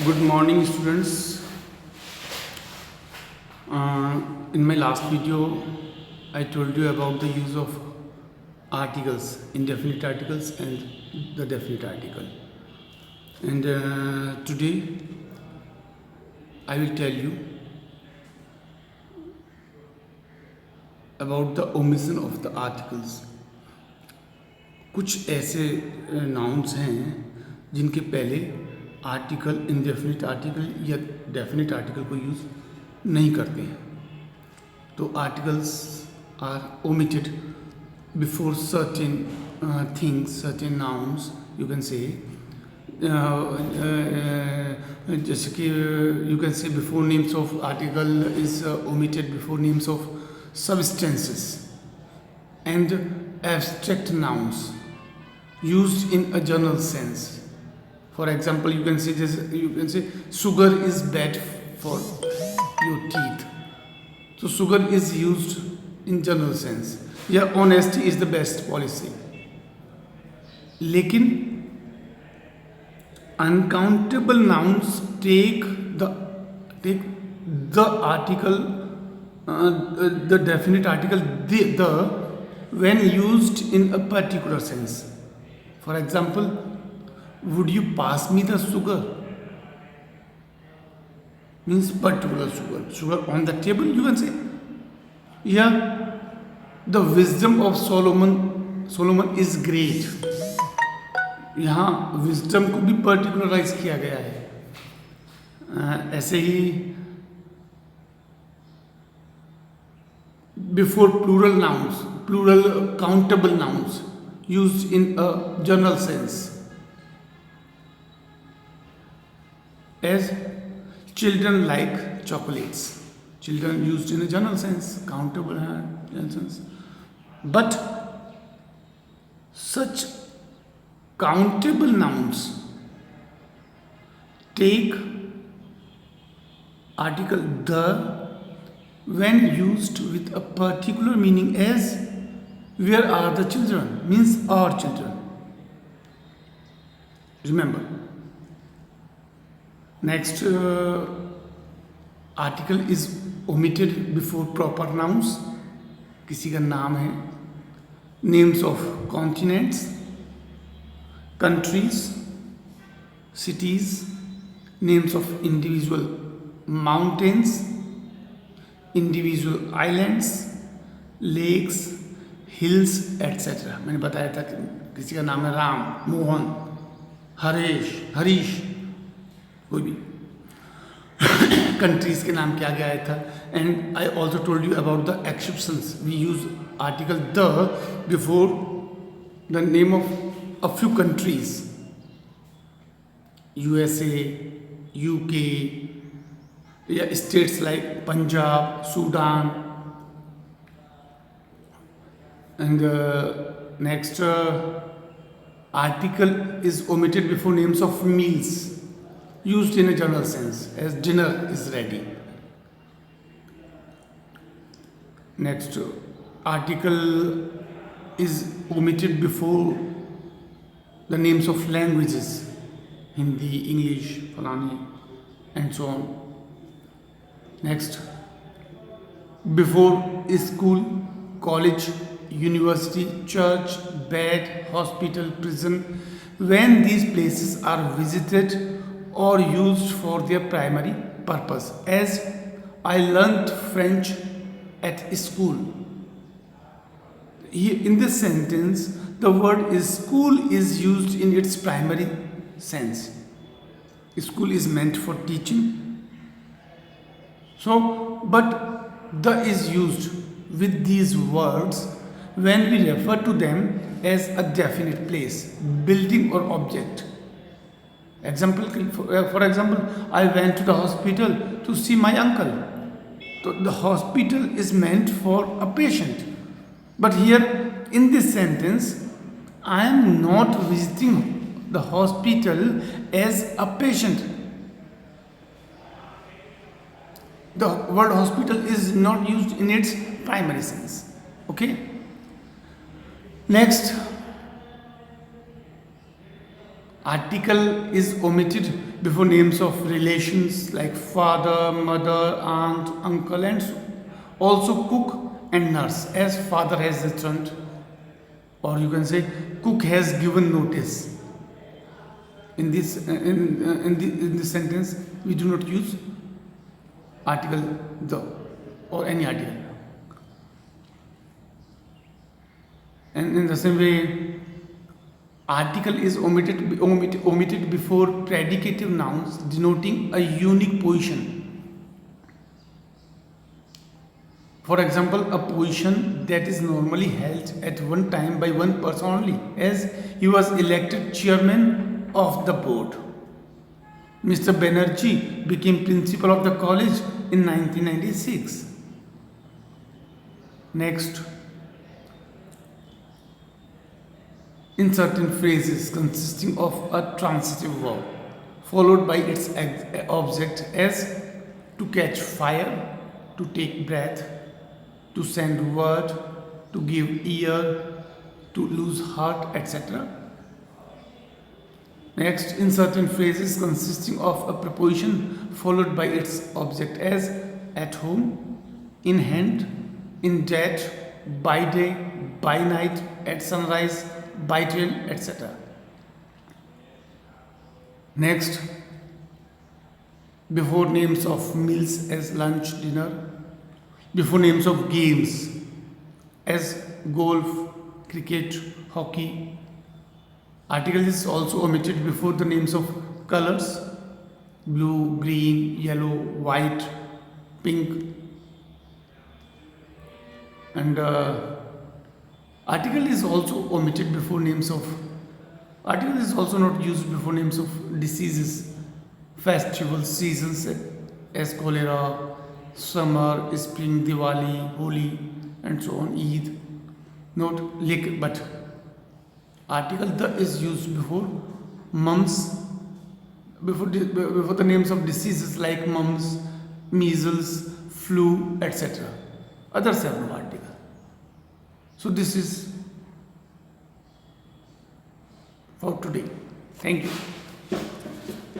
Good morning, students. In my last video, I told you about the use of articles, indefinite articles, and the definite article. And today, I will tell you about the omission of the articles. कुछ ऐसे nouns हैं जिनके पहले article, indefinite article या definite article को use नहीं करते हैं. तो articles are omitted before certain things, certain nouns you can say, जैसे कि you can say before names of article is omitted before names of substances and abstract nouns used in a general sense. For example, you can say sugar is bad for your teeth. So sugar is used in general sense. Yeah, honesty is the best policy. लेकिन uncountable nouns take the article, the definite article, the when used in a particular sense. For example, would you pass me the sugar? Means particular sugar on the table, you can say. Yeah, the wisdom of Solomon is great. यहाँ wisdom को भी पर्टिकुलराइज किया गया है. ऐसे ही before plural countable nouns used in a general sense, as children like chocolates. Children used in a general sense, countable general sense. But such countable nouns take article the when used with a particular meaning, as where are the children, means our children. Remember, next article is omitted before proper nouns. किसी का नाम है, names of continents, countries, cities, names of individual mountains, individual islands, lakes, hills etcetera. मैंने बताया था कि किसी का नाम है राम, मोहन, हरीश, कोई भी कंट्रीज के नाम क्या क्या आया था. And I also told you about the exceptions. We use article the before the name of a few countries, USA, UK, yeah, states like Punjab, Sudan. And next article is omitted before names of meals used in a general sense, as dinner is ready. Next article is omitted before the names of languages, Hindi, English, Falani, and so on. Next, before school, college, university, church, bed, hospital, prison, when these places are visited or used for their primary purpose, as I learnt French at school. Here in this sentence, the word is school is used in its primary sense. School is meant for teaching. So, but the is used with these words when we refer to them as a definite place, building or object. Example, for example, I went to the hospital to see my uncle. So the hospital is meant for a patient. But here in this sentence, I am not visiting the hospital as a patient. The word hospital is not used in its primary sense. Okay. Next, Article is omitted before names of relations like father, mother, aunt, uncle, and so. Also cook and nurse, as father has returned, or you can say cook has given notice. In this sentence, we do not use article the or any article. And in the same way, article is omitted before predicative nouns denoting a unique position. For example, a position that is normally held at one time by one person only, as he was elected chairman of the board. Mr. Banerjee became principal of the college in 1996. Next, in certain phrases consisting of a transitive verb followed by its object, as to catch fire, to take breath, to send word, to give ear, to lose heart, etc. Next, in certain phrases consisting of a preposition followed by its object, as at home, in hand, in debt, by day, by night, at sunrise, by train, etc. Next, before names of meals as lunch, dinner, before names of games as golf, cricket, hockey. Article is also omitted before the names of colors: blue, green, yellow, white, pink. And article is also omitted before names of. Article is also not used before names of diseases, festivals, seasons as cholera, summer, spring, Diwali, Holi, and so on, Eid. Note, but article the is used before mumps, before the names of diseases like mumps, measles, flu, etc. Others have no article. So this is for today. Thank you.